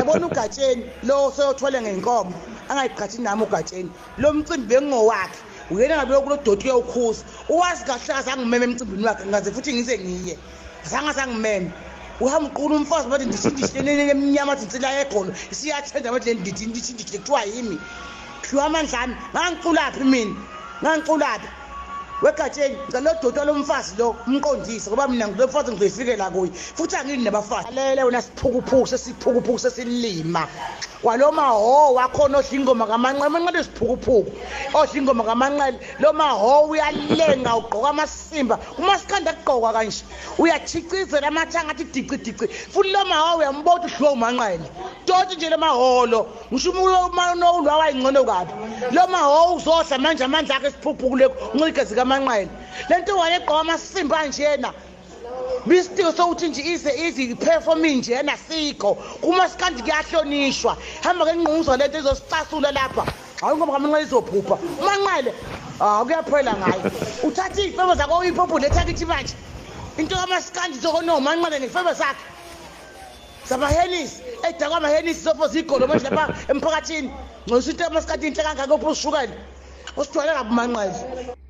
yabona uGatsheni lo soyothwele ngenkomo angayiqhathi nami uGatsheni lo mcimbi bengowakhe uyena ngabe kulodoti uyawukhuza uwazi kahle azangimeme emcimbini wakhe ngaze futhi ngize ngiye sangimeme uhamqula umfazi bathi ndisindishene eminyama athi insila yegqolo isiyathenda bathi ndithi kuthiwa yimi hluwa amandlami ngangiculaphi mina ngangiculaphi weGatsheni ngalo dota lo mfazi lo umqondise ngoba mina ngilomfazi ngizoyifikela kuye futhi angini nabafazi lele wena siphukuphuku sesilima kwaloma ho wakhona odlingoma kamanqele siphukuphuku odlingoma kamanqele lo maho uyalenga ugqoka amasimba uma sikhanda kugqoka kanje uyathicizela amathanga athi dici futhi lo maho uyambotha uhluwa umanqele doti nje lo maholo ngisho umuntu ulwa wayingcono kabi lo maho uzodla manje amandla akhe siphukuphuku lencikezi kamanqele lento wayegqoka amasimba kanjena Bistill so uthi nje ize performing nje yena sikho kuma sikhandi kuyahlonishwa hamba ke ngqunguzwa lento ezosicasula lapha hayi ngoba kamanqele izophupha umanqele kuyaphela ngayo uthatha izifebe zakho uyiphuphu lethakithi manje into kamasikandi zokono umanqele ngifebe sakhe sabahenisi edakwa amahenisi sofo zigolo manje lapha emphakathini ngosithi amasikandi inhle kangaka uphusukela usithwale kabi umanqele